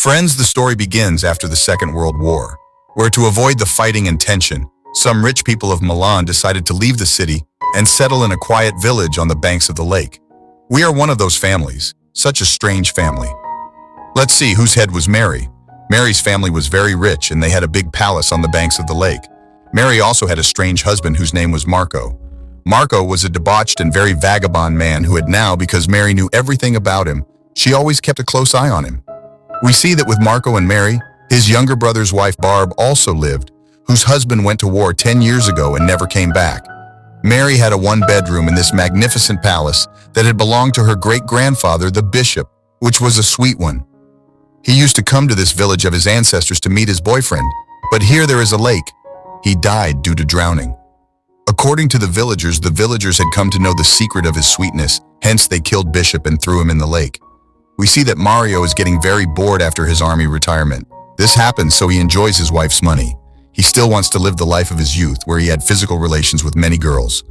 Friends, the story begins after the Second World War, where to avoid the fighting and tension, some rich people of Milan decided to leave the city and settle in a quiet village on the banks of the lake. We are one of those families, such a strange family. Let's see whose head was Mary. Mary's family was very rich and they had a big palace on the banks of the lake. Mary also had a strange husband whose name was Marco. Marco was a debauched and very vagabond man who had now, because Mary knew everything about him, she always kept a close eye on him. We see that with Marco and Mary, his younger brother's wife Barb also lived, whose husband went to war 10 years ago and never came back. Mary had a one-bedroom in this magnificent palace that had belonged to her great-grandfather, the bishop, which was a sweet one. He used to come to this village of his ancestors to meet his boyfriend, but here there is a lake. He died due to drowning. According to the villagers had come to know the secret of his sweetness, hence they killed Bishop and threw him in the lake. We see that Mario is getting very bored after his army retirement. This happens so he enjoys his wife's money. He still wants to live the life of his youth where he had physical relations with many girls.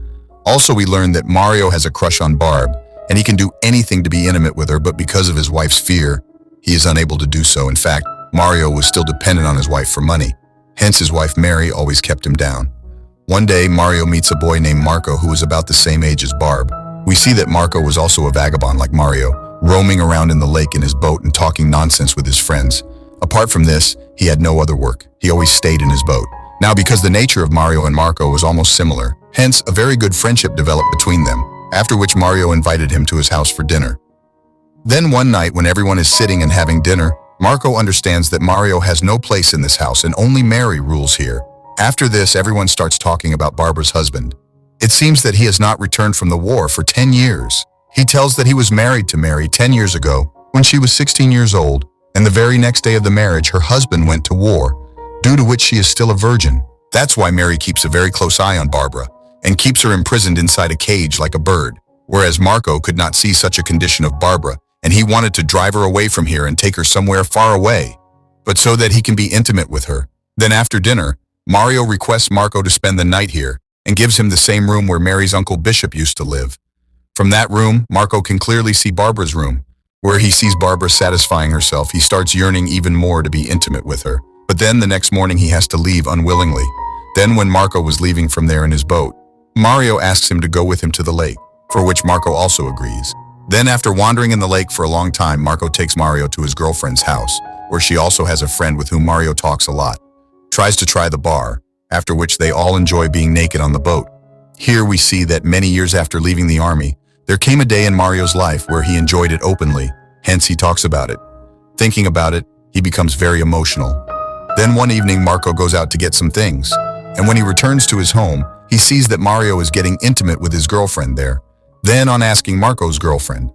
Also, we learn that Mario has a crush on Barb, and he can do anything to be intimate with her, but because of his wife's fear, he is unable to do so. In fact, Mario was still dependent on his wife for money. Hence, his wife Mary always kept him down. One day, Mario meets a boy named Marco who was about the same age as Barb. We see that Marco was also a vagabond like Mario, roaming around in the lake in his boat and talking nonsense with his friends. Apart from this, he had no other work. He always stayed in his boat. Now, because the nature of Mario and Marco was almost similar, hence a very good friendship developed between them, after which Mario invited him to his house for dinner. Then one night when everyone is sitting and having dinner, Marco understands that Mario has no place in this house and only Mary rules here. After this, everyone starts talking about Barbara's husband. It seems that he has not returned from the war for 10 years. He tells that he was married to Mary 10 years ago when she was 16 years old, and the very next day of the marriage, her husband went to war, due to which she is still a virgin. That's why Mary keeps a very close eye on Barbara and keeps her imprisoned inside a cage like a bird, whereas Marco could not see such a condition of Barbara, and he wanted to drive her away from here and take her somewhere far away, but so that he can be intimate with her. Then after dinner, Mario requests Marco to spend the night here and gives him the same room where Mary's uncle Bishop used to live. From that room, Marco can clearly see Barbara's room. Where he sees Barbara satisfying herself, he starts yearning even more to be intimate with her. But then the next morning he has to leave unwillingly. Then when Marco was leaving from there in his boat, Mario asks him to go with him to the lake, for which Marco also agrees. Then after wandering in the lake for a long time, Marco takes Mario to his girlfriend's house, where she also has a friend with whom Mario talks a lot. Tries to try the bar, after which they all enjoy being naked on the boat. Here we see that many years after leaving the army, there came a day in Mario's life where he enjoyed it openly, hence he talks about it. Thinking about it, he becomes very emotional. Then one evening Marco goes out to get some things, and when he returns to his home, he sees that Mario is getting intimate with his girlfriend there. Then on asking Marco's girlfriend,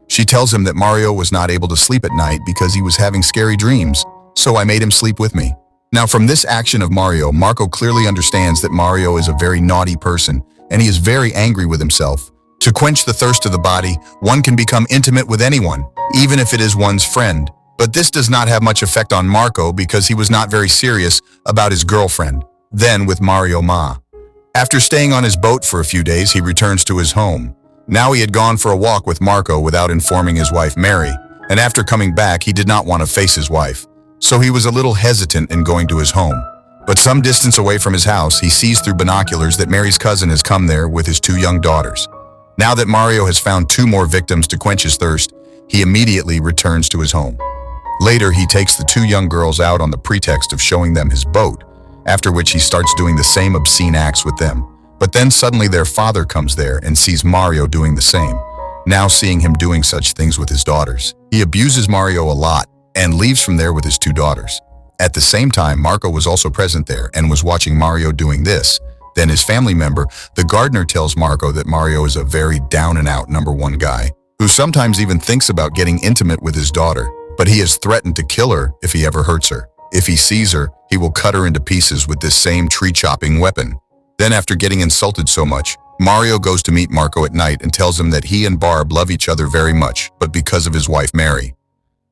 she tells him that Mario was not able to sleep at night because he was having scary dreams, so I made him sleep with me. Now from this action of Mario, Marco clearly understands that Mario is a very naughty person, and he is very angry with himself. To quench the thirst of the body, one can become intimate with anyone, even if it is one's friend. But this does not have much effect on Marco because he was not very serious about his girlfriend. Then with Mario Ma. After staying on his boat for a few days, he returns to his home. Now he had gone for a walk with Marco without informing his wife Mary, and after coming back he did not want to face his wife. So he was a little hesitant in going to his home. But some distance away from his house, he sees through binoculars that Mary's cousin has come there with his 2 young daughters. Now that Mario has found 2 more victims to quench his thirst, he immediately returns to his home. Later, he takes the 2 young girls out on the pretext of showing them his boat, after which he starts doing the same obscene acts with them. But then suddenly their father comes there and sees Mario doing the same. Now seeing him doing such things with his daughters, he abuses Mario a lot and leaves from there with his 2 daughters. At the same time, Marco was also present there and was watching Mario doing this. Then his family member, the gardener, tells Marco that Mario is a very down-and-out #1 guy, who sometimes even thinks about getting intimate with his daughter, but he has threatened to kill her if he ever hurts her. If he sees her, he will cut her into pieces with this same tree-chopping weapon. Then after getting insulted so much, Mario goes to meet Marco at night and tells him that he and Barb love each other very much, but because of his wife Mary.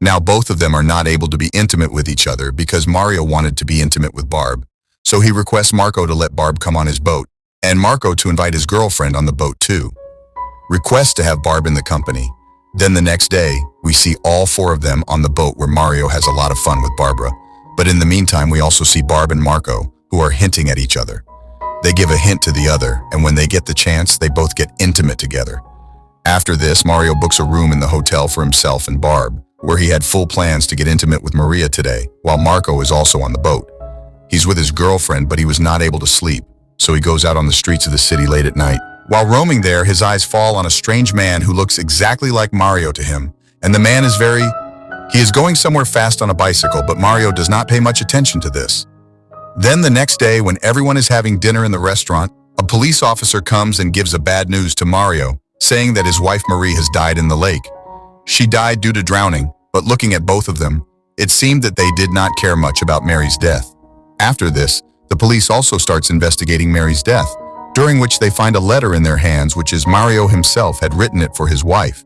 Now both of them are not able to be intimate with each other because Mario wanted to be intimate with Barb. So he requests Marco to let Barb come on his boat, and Marco to invite his girlfriend on the boat too. Requests to have Barb in the company. Then the next day, We see all four of them on the boat where Mario has a lot of fun with Barbara. But in the meantime, we also see Barb and Marco, who are hinting at each other. They give a hint to the other, and when they get the chance, they both get intimate together. After this, Mario books a room in the hotel for himself and Barb, where he had full plans to get intimate with Maria today, while Marco is also on the boat. He's with his girlfriend, but he was not able to sleep, so he goes out on the streets of the city late at night. While roaming there, his eyes fall on a strange man who looks exactly like Mario to him, and the man is He is going somewhere fast on a bicycle, but Mario does not pay much attention to this. Then the next day, when everyone is having dinner in the restaurant, a police officer comes and gives a bad news to Mario, saying that his wife Marie has died in the lake. She died due to drowning, but looking at both of them, it seemed that they did not care much about Mary's death. After this, the police also starts investigating Mary's death, during which they find a letter in their hands which is Mario himself had written it for his wife,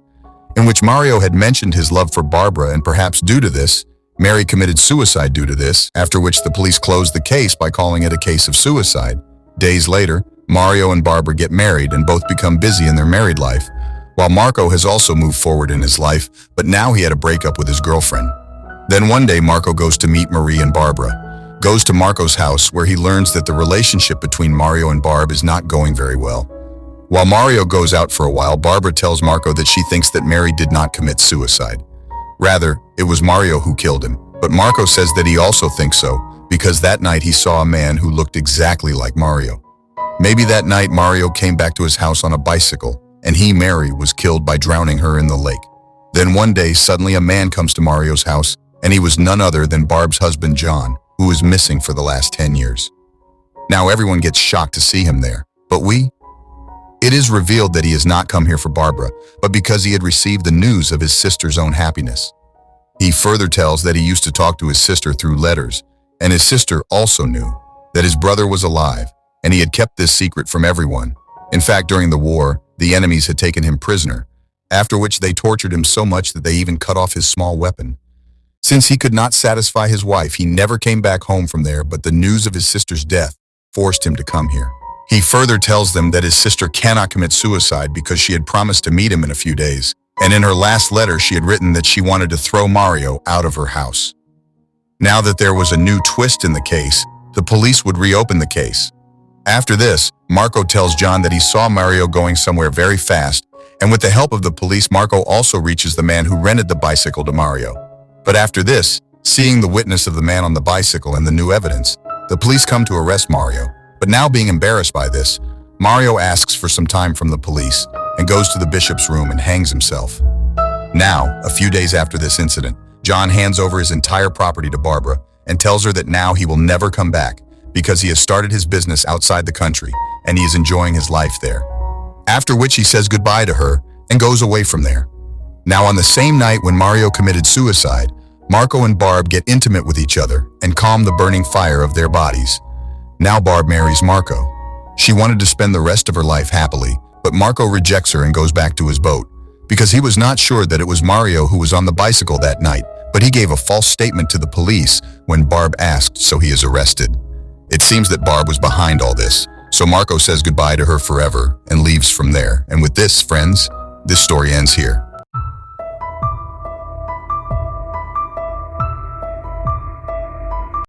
in which Mario had mentioned his love for Barbara, and perhaps due to this, Mary committed suicide due to this, after which the police closed the case by calling it a case of suicide. Days later, Mario and Barbara get married and both become busy in their married life, while Marco has also moved forward in his life, but now he had a breakup with his girlfriend. Then one day Marco goes to meet Marie and Barbara, goes to Marco's house where he learns that the relationship between Mario and Barb is not going very well. While Mario goes out for a while, Barbara tells Marco that she thinks that Mary did not commit suicide. Rather, it was Mario who killed him, but Marco says that he also thinks so, because that night he saw a man who looked exactly like Mario. Maybe that night Mario came back to his house on a bicycle, and Mary, was killed by drowning her in the lake. Then one day, suddenly a man comes to Mario's house, and he was none other than Barb's husband John, who was missing for the last 10 years. Now everyone gets shocked to see him there, but it is revealed that he has not come here for Barbara, but because he had received the news of his sister's own happiness. He further tells that he used to talk to his sister through letters, and his sister also knew that his brother was alive, and he had kept this secret from everyone. In fact, during the war, the enemies had taken him prisoner, after which they tortured him so much that they even cut off his small weapon. Since he could not satisfy his wife, he never came back home from there, but the news of his sister's death forced him to come here. He further tells them that his sister cannot commit suicide because she had promised to meet him in a few days, and in her last letter she had written that she wanted to throw Mario out of her house. Now that there was a new twist in the case, the police would reopen the case. After this, Marco tells John that he saw Mario going somewhere very fast, and with the help of the police, Marco also reaches the man who rented the bicycle to Mario. But after this, seeing the witness of the man on the bicycle and the new evidence, the police come to arrest Mario. But now, being embarrassed by this, Mario asks for some time from the police and goes to the bishop's room and hangs himself. Now, a few days after this incident, John hands over his entire property to Barbara and tells her that now he will never come back because he has started his business outside the country and he is enjoying his life there. After which he says goodbye to her and goes away from there. Now, on the same night when Mario committed suicide, Marco and Barb get intimate with each other and calm the burning fire of their bodies. Now Barb marries Marco. She wanted to spend the rest of her life happily, but Marco rejects her and goes back to his boat, because he was not sure that it was Mario who was on the bicycle that night, but he gave a false statement to the police when Barb asked, so he is arrested. It seems that Barb was behind all this, so Marco says goodbye to her forever and leaves from there. And with this, friends, this story ends here.